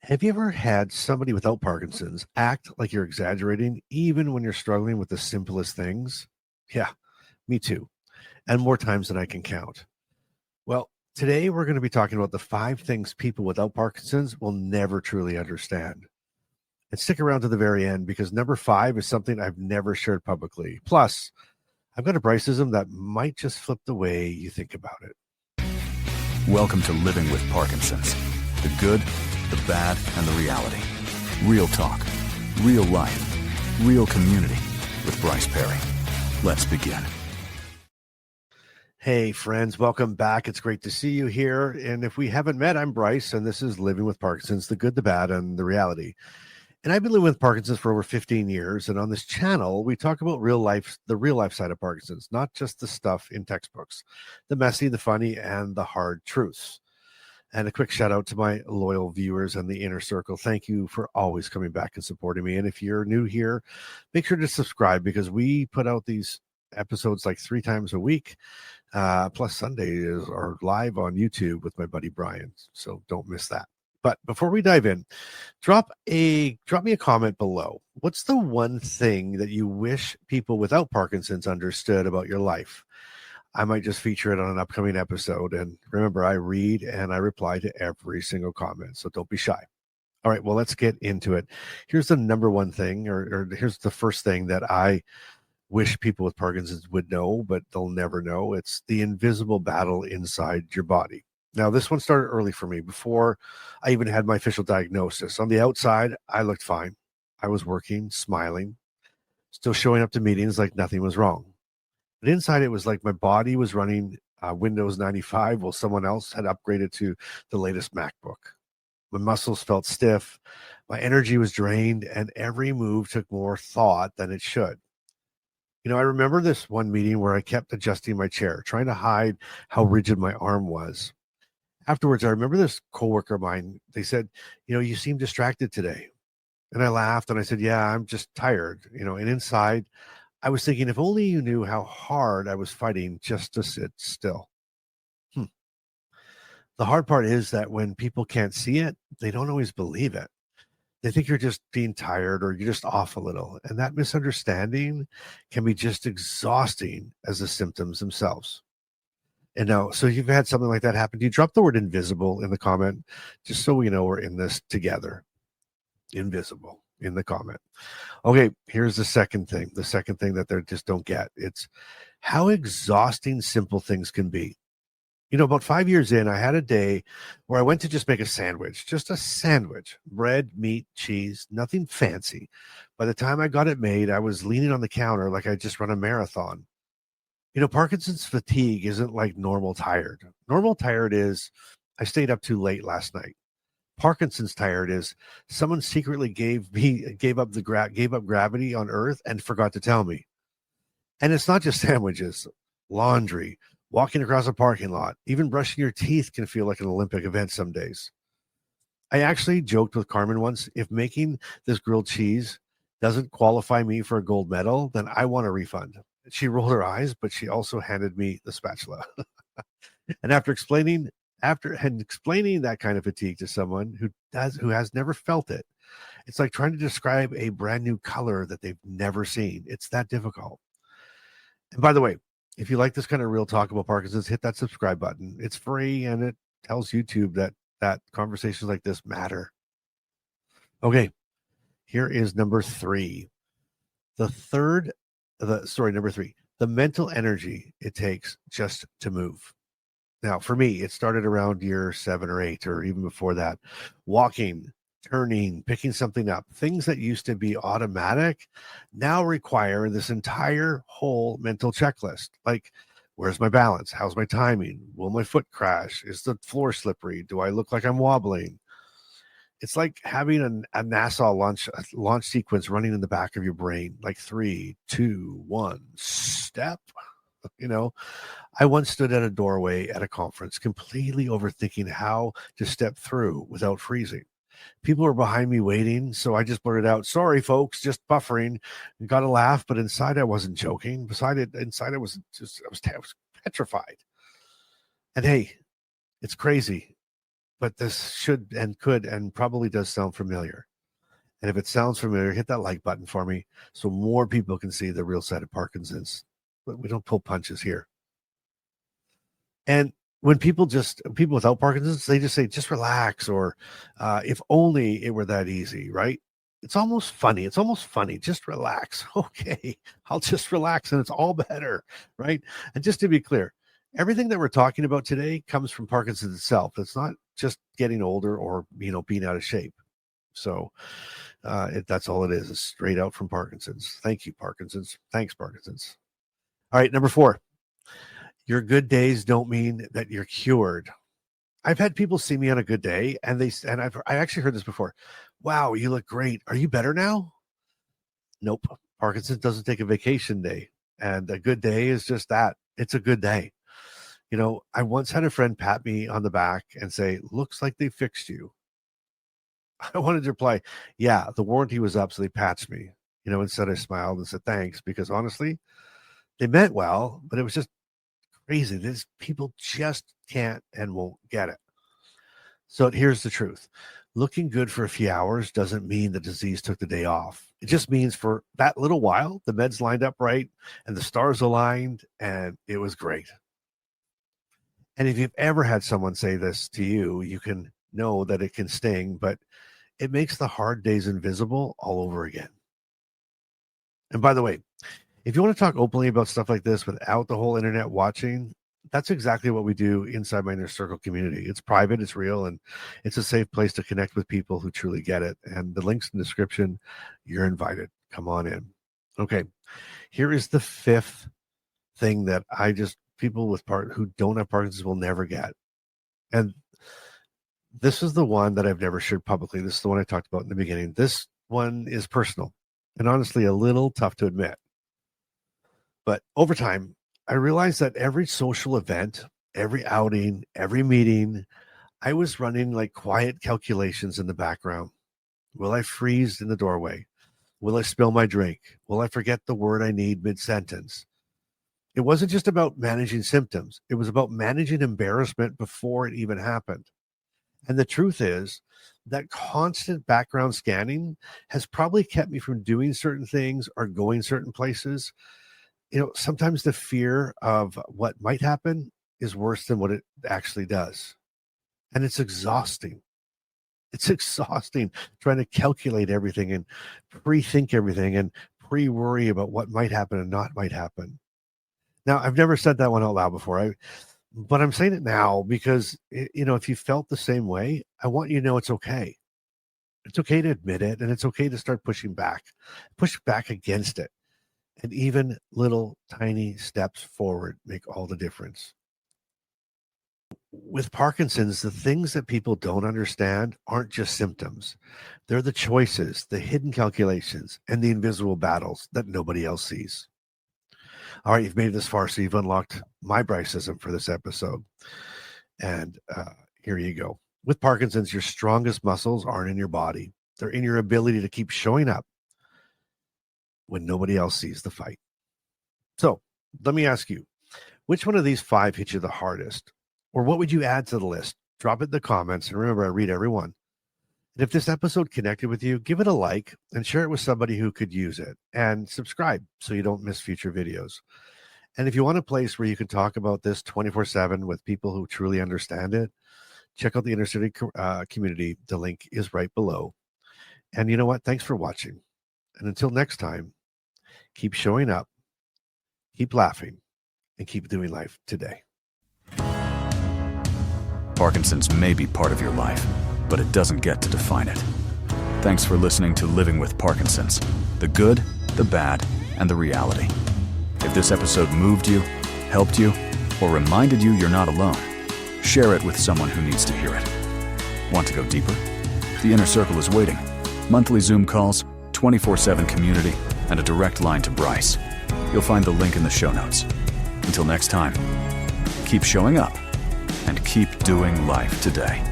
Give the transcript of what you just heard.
Have you ever had somebody without Parkinson's act like you're exaggerating, even when you're struggling with the simplest things? Yeah, me too. And more times than I can count. Well, today we're going to be talking about the 5 things people without Parkinson's will never truly understand. And stick around to the very end because number 5 is something I've never shared publicly. Plus, I've got a Bryce-ism that might just flip the way you think about it. Welcome to Living with Parkinson's. The good, the bad, and the reality. Real talk, real life, real community with Bryce Perry. Let's begin. Hey, friends, welcome back. It's great to see you here. And if we haven't met, I'm Bryce, and this is Living with Parkinson's, the good, the bad, and the reality. And I've been living with Parkinson's for over 15 years. And on this channel, we talk about real life, the real life side of Parkinson's, not just the stuff in textbooks, the messy, the funny, and the hard truths. And a quick shout out to my loyal viewers and the inner circle. Thank you for always coming back and supporting me. And if you're new here, make sure to subscribe because we put out these episodes like 3 times a week. Plus Sundays are live on YouTube with my buddy Brian. So don't miss that. But before we dive in, drop me a comment below. What's the one thing that you wish people without Parkinson's understood about your life? I might just feature it on an upcoming episode. And remember, I read and I reply to every single comment. So don't be shy. All right, well, let's get into it. Here's the number one thing, or here's the first thing that I wish people with Parkinson's would know, but they'll never know. It's the invisible battle inside your body. Now, this one started early for me before I even had my official diagnosis. On the outside, I looked fine. I was working, smiling, still showing up to meetings like nothing was wrong. But inside, it was like my body was running Windows 95 while someone else had upgraded to the latest MacBook. My muscles felt stiff, my energy was drained, and every move took more thought than it should. I remember this one meeting where I kept adjusting my chair, trying to hide how rigid my arm was. Afterwards, I remember this coworker of mine, they said, you seem distracted today. And I laughed and I said, yeah, I'm just tired, and inside I was thinking, if only you knew how hard I was fighting just to sit still. The hard part is that when people can't see it, they don't always believe it. They think you're just being tired or you're just off a little. And that misunderstanding can be just exhausting as the symptoms themselves. And now, so you've had something like that happen to you, drop the word invisible in the comment, just so we know we're in this together. Invisible in the comment. Okay, here's the second thing that they just don't get. It's how exhausting simple things can be. About 5 years in, I had a day where I went to just make a sandwich, just a sandwich, bread, meat, cheese, nothing fancy. By the time I got it made, I was leaning on the counter like I just run a marathon. Parkinson's fatigue isn't like normal tired. Normal tired is I stayed up too late last night. Parkinson's tired is someone secretly gave up gravity on Earth and forgot to tell me. And it's not just sandwiches, laundry, walking across a parking lot, even brushing your teeth can feel like an Olympic event some days. I actually joked with Carmen once, if making this grilled cheese doesn't qualify me for a gold medal, then I want a refund. She rolled her eyes, but she also handed me the spatula. And after explaining that kind of fatigue to someone who has never felt it, it's like trying to describe a brand new color that they've never seen. It's that difficult. And by the way, if you like this kind of real talk about Parkinson's, hit that subscribe button. It's free and it tells YouTube that conversations like this matter. Okay, here is number 3. Number 3, the mental energy it takes just to move. Now, for me, it started around year 7 or 8, or even before that. Walking, turning, picking something up, things that used to be automatic now require this entire whole mental checklist. Like, where's my balance? How's my timing? Will my foot crash? Is the floor slippery? Do I look like I'm wobbling? It's like having a NASA launch sequence running in the back of your brain, like 3, 2, 1, step. I once stood at a doorway at a conference, completely overthinking how to step through without freezing. People were behind me waiting, so I just blurted out, "Sorry, folks, just buffering." Got a laugh, but inside I wasn't joking. Inside I was petrified. And hey, it's crazy. but this should and could and probably does sound familiar. And if it sounds familiar, hit that like button for me so more people can see the real side of Parkinson's. But we don't pull punches here. And when people without Parkinson's, they just say, just relax, or if only it were that easy, right? It's almost funny. Just relax. Okay, I'll just relax and it's all better, right? And just to be clear, everything that we're talking about today comes from Parkinson's itself. It's not just getting older or, being out of shape. So that's all it is. It's straight out from Parkinson's. Thank you, Parkinson's. Thanks, Parkinson's. All right, number 4. Your good days don't mean that you're cured. I've had people see me on a good day, and I actually heard this before. Wow, you look great. Are you better now? Nope. Parkinson's doesn't take a vacation day, and a good day is just that. It's a good day. I once had a friend pat me on the back and say, "Looks like they fixed you." I wanted to reply, "Yeah, the warranty was up, so they patched me." Instead I smiled and said thanks, because honestly, they meant well, but it was just crazy. These people just can't and won't get it. So here's the truth. Looking good for a few hours doesn't mean the disease took the day off. It just means for that little while, the meds lined up right and the stars aligned, and it was great. And if you've ever had someone say this to you, you can know that it can sting, but it makes the hard days invisible all over again. And by the way, if you want to talk openly about stuff like this without the whole internet watching, that's exactly what we do inside my Inner Circle community. It's private, it's real, and it's a safe place to connect with people who truly get it. And the link's in the description. You're invited. Come on in. Okay, here is the 5th thing that people who don't have Parkinson's will never get. And this is the one that I've never shared publicly. This is the one I talked about in the beginning. This one is personal and honestly a little tough to admit. But over time, I realized that every social event, every outing, every meeting, I was running like quiet calculations in the background. Will I freeze in the doorway? Will I spill my drink? Will I forget the word I need mid-sentence? It wasn't just about managing symptoms. It was about managing embarrassment before it even happened. And the truth is that constant background scanning has probably kept me from doing certain things or going certain places. Sometimes the fear of what might happen is worse than what it actually does. And it's exhausting. It's exhausting trying to calculate everything and pre-think everything and pre-worry about what might happen and not might happen. Now, I've never said that one out loud before, but I'm saying it now because, if you felt the same way, I want you to know it's okay. It's okay to admit it, and it's okay to start push back against it. And even little tiny steps forward make all the difference. With Parkinson's, the things that people don't understand aren't just symptoms. They're the choices, the hidden calculations, and the invisible battles that nobody else sees. All right, you've made it this far, so you've unlocked my Bryce-ism for this episode. And here you go. With Parkinson's, your strongest muscles aren't in your body. They're in your ability to keep showing up when nobody else sees the fight. So let me ask you, which one of these 5 hit you the hardest? Or what would you add to the list? Drop it in the comments. And remember, I read every one. And if this episode connected with you, give it a like and share it with somebody who could use it. And subscribe so you don't miss future videos. And if you want a place where you can talk about this 24/7 with people who truly understand it, check out the Inner City community. The link is right below. And you know what? Thanks for watching. And until next time, keep showing up, keep laughing, and keep doing life today. Parkinson's may be part of your life, but it doesn't get to define it. Thanks for listening to Living with Parkinson's, the good, the bad, and the reality. If this episode moved you, helped you, or reminded you you're not alone, share it with someone who needs to hear it. Want to go deeper? The Inner Circle is waiting. Monthly Zoom calls, 24/7 community, and a direct line to Bryce. You'll find the link in the show notes. Until next time, keep showing up and keep doing life today.